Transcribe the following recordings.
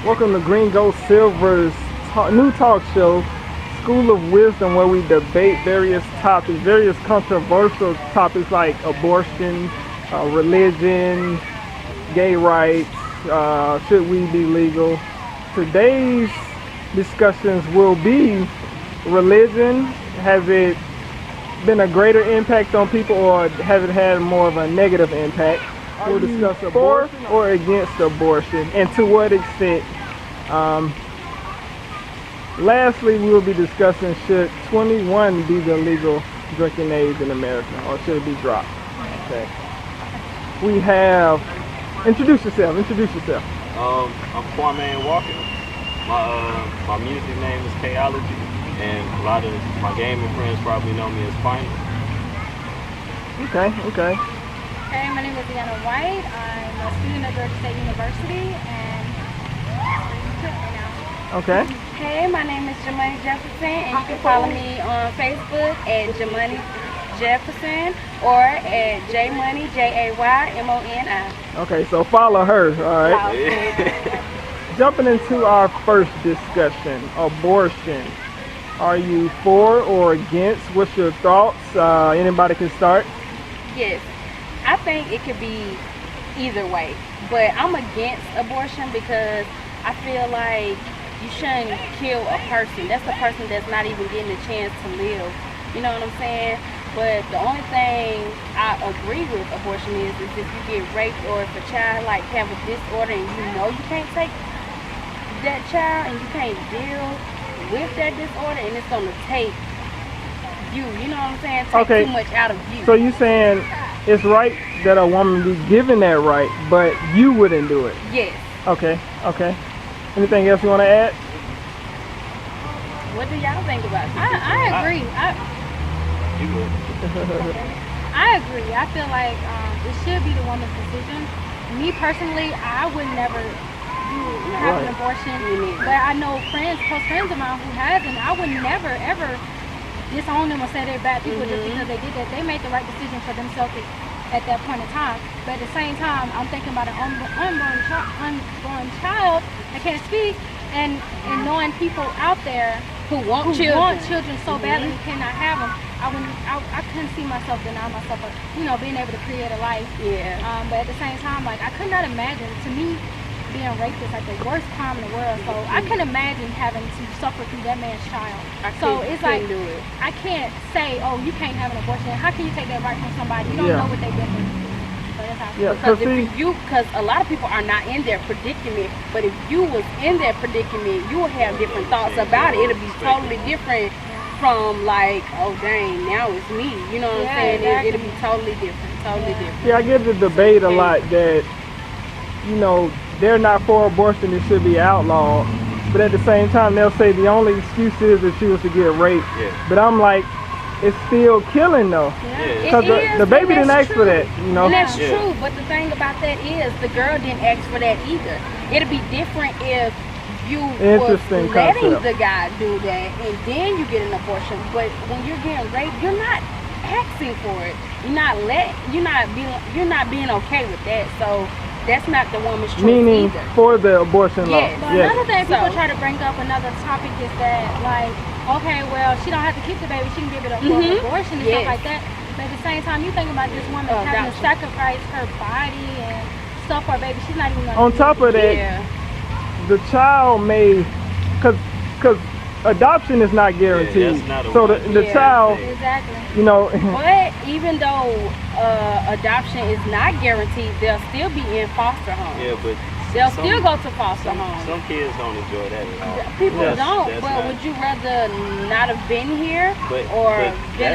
Welcome to Green Gold Silver's new talk show, School of Wisdom, where we debate various topics, various controversial topics like abortion, religion, gay rights, should weed be legal. Today's discussions will be religion. Has it been a greater impact on people, or has it had more of a negative impact? We'll discuss for or against abortion, and to what extent. Lastly, we will be discussing, should 21 be the legal drinking age in America, or should it be dropped? Okay. We have, introduce yourself. I'm Kwamane Walker. My music name is Kology, and a lot of my gaming friends probably know me as Final. Okay. Hey, my name is Ayana. I'm a student at Georgia State University, and Okay. Hey, my name is Jemoni Jefferson, and you can follow me on Facebook at Jemoni Jefferson or at Jemoni, Jaymoni. Okay, so follow her, all right? Jumping into our first discussion, abortion. Are you for or against? What's your thoughts? Anybody can start. Yes, I think it could be either way, but I'm against abortion because I feel like you shouldn't kill a person. That's a person that's not even getting a chance to live. You know what I'm saying? But the only thing I agree with abortion is if you get raped, or if a child like have a disorder and you know you can't take that child and you can't deal with that disorder, and it's gonna take you know what I'm saying? Take too much out of you. So you saying it's right that a woman be given that right, but you wouldn't do it? Yes. Okay. Anything else you want to add? What do y'all think about this? I agree. You would. I agree. I feel like it should be the woman's decision. Me personally, I would never have an abortion, but I know close friends of mine who have, and I would never ever disown them or say they're bad people just because they did that. They made the right decision for themselves at that point in time. But at the same time, I'm thinking about an unborn child that can't speak, and knowing people out there who want children so badly who cannot have them. I couldn't see myself deny myself, being able to create a life. Yeah. But at the same time, like, I could not imagine, to me, being raped is like the worst crime in the world. So I can imagine having to suffer through that man's child. It's like, do it. I can't say, oh, you can't have an abortion. How can you take that right from somebody? You don't know what they've been through. So that's how Because a lot of people are not in their predicament, but if you was in their predicament, you will have different thoughts about it. It'll be totally different from like, oh dang, now it's me. You know what I'm saying? Exactly. It'll be totally different. Yeah, I get the debate a lot that, they're not for abortion, it should be outlawed. But at the same time, they'll say the only excuse is that she was to get raped. Yeah. But I'm like, it's still killing though. Because the baby didn't ask for that, And that's true, but the thing about that is the girl didn't ask for that either. It'd be different if you was letting the guy do that and then you get an abortion. But when you're getting raped, you're not asking for it. You're not being okay with that. So that's not the woman's choice Meaning either. For the abortion law. But another thing people try to bring up, another topic, is that, like, okay, well, she don't have to keep the baby, she can give it up for an abortion and stuff like that. But at the same time, you think about this woman having to sacrifice her body and stuff for a baby. She's not even going to On top of that, the child may, because adoption is not guaranteed. So the child, But even though adoption is not guaranteed, they'll still be in foster homes. Yeah, but they'll still go to foster homes. Some kids don't enjoy that at all. People don't, but would you rather not have been here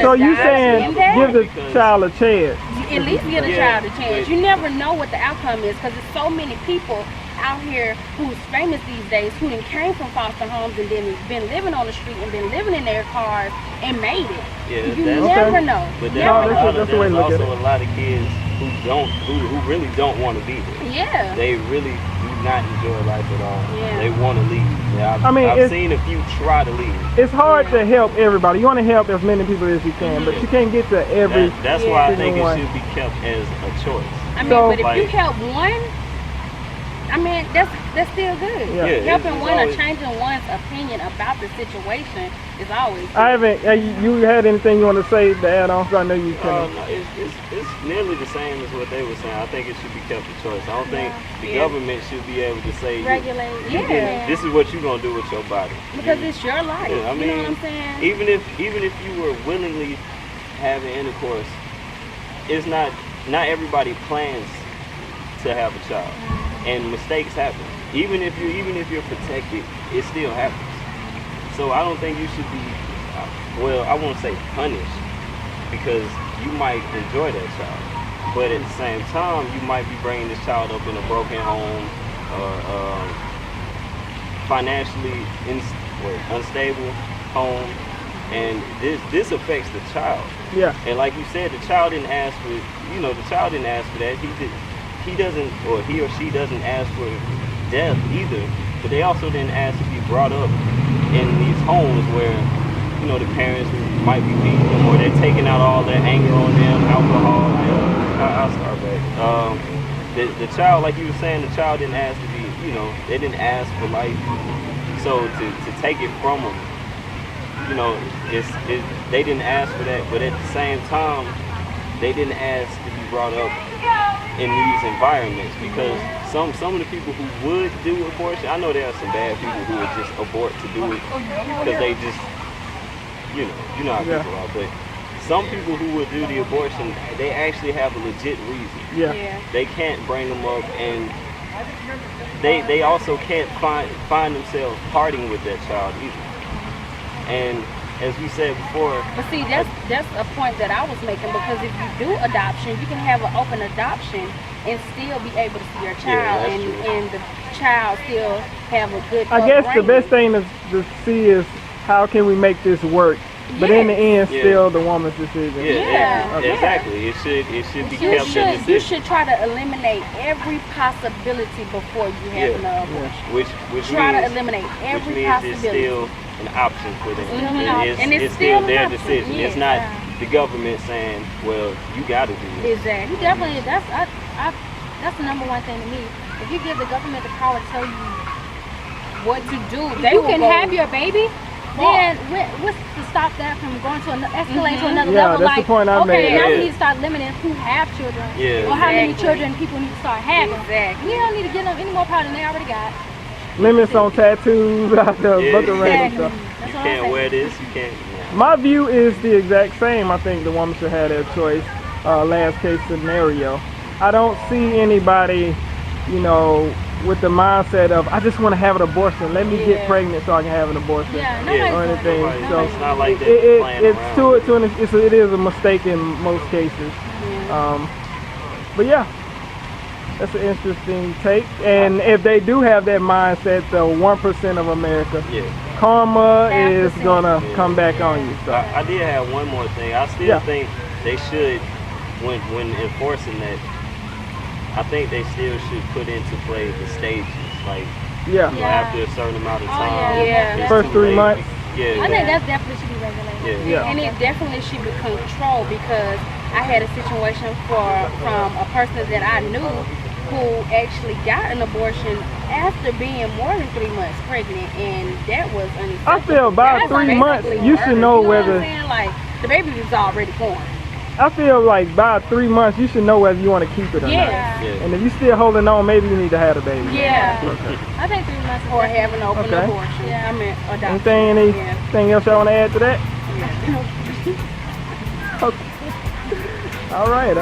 So you saying give the child a chance? At least give the child a chance. You never know what the outcome is, because there's so many people out here who's famous these days who then came from foster homes and then been living on the street and been living in their cars and made it. Yeah, you never know. But there's also a lot of kids who really don't want to be here. Yeah. They really do not enjoy life at all. Yeah. They want to leave. Yeah, I've seen a few try to leave. It's hard to help everybody. You want to help as many people as you can, but you can't get to every. That's why I think it should be kept as a choice. I mean, but if you help one, I mean, that's still good. Yeah. Helping it's one or always- changing one's opinion about the situation is always good. I haven't. You had anything you want to say to add on? 'Cause I know you can. No, it's nearly the same as what they were saying. I think it should be kept a choice. I don't think the Yeah. government should be able to say, Regulate. Yeah. this is what you're gonna do with your body. Because You- it's your life. Yeah, I mean, you know what I'm saying? even if you were willingly having intercourse, it's not everybody plans to have a child, and mistakes happen. Even if you're protected, it still happens. So I don't think you should be, well, I won't say punished, because you might enjoy that child, but at the same time, you might be bringing this child up in a broken home or financially unstable home, and this affects the child. Yeah. And like you said, the child didn't ask for, the child didn't ask for that. He doesn't, or he or she doesn't ask for death either. But they also didn't ask to be brought up in these homes where, the parents might be beating them, or they're taking out all their anger on them, alcohol. I'll start back. The child, like you were saying, the child didn't ask to be, they didn't ask for life. So to take it from them, they didn't ask for that, but at the same time, they didn't ask to be brought up in these environments, because some of the people who would do abortion, I know there are some bad people who would just abort to do it because they just, you know how people are, but some people who would do the abortion, they actually have a legit reason. Yeah. They can't bring them up, and they also can't find themselves parting with that child either. And as we said before, But see, that's a point that I was making, because if you do adoption, you can have an open adoption and still be able to see your child, that's true. and the child still have a good I guess the upbringing. best thing to see is how can we make this work. But in the end, Yeah. still the woman's decision. Yeah. Exactly. It should be You kept a should decision. try to eliminate every possibility before you have an abortion. Which Try means, to eliminate every which means possibility. it's still an option for them. Mhm. And it's still still their an option. decision. It's Yeah. not the government saying, well, you got to do this. Exactly. You definitely, that's the number one thing to me. If you give the government the power to tell you What to do? if you can have your baby, then what's to stop that from going to escalate to another Yeah, level? that's the Like, point I okay, made. now Yeah. we need to start limiting who have children, Yeah, or how many exactly. children people need to start having. Exactly. We don't need to give them any more power than they already got. Limits on tattoos, out the Yeah. bunch of random Exactly. stuff. That's You what I'm can't saying. wear this. You can't. My view is the exact same. I think the woman should have that choice. Last case scenario. I don't see anybody, with the mindset of I just want to have an abortion. Let me get pregnant so I can have an abortion. Yeah, Yeah. nobody's Or doing anything. that. So It's not like that. playing it's around. it is a mistake in most cases. But yeah, that's an interesting take. And if they do have that mindset, the 1% of America, Yeah. karma is 1%. gonna come back on you. So I did have one more thing. I still think they should, when enforcing that, I think they still should put into play the stages. Like, yeah. after a certain amount of Oh, time. yeah. it's First too 3 late. months. Yeah. I think that definitely should be regulated. Yeah. And it definitely should be controlled, because I had a situation from a person that I knew who actually got an abortion after being more than 3 months pregnant, and that was unacceptable. I feel about That's 3 months, basically you should murder, know you whether- what I'm saying? Like, the baby was already born. I feel like by 3 months you should know whether you want to keep it or not. Yeah. Yeah. And if you're still holding on, maybe you need to have a baby. Yeah. I think 3 months is Or definitely- have an open Okay. abortion. Yeah. I mean, adoption. Anything else y'all want to add to that? Yeah. Okay. All right.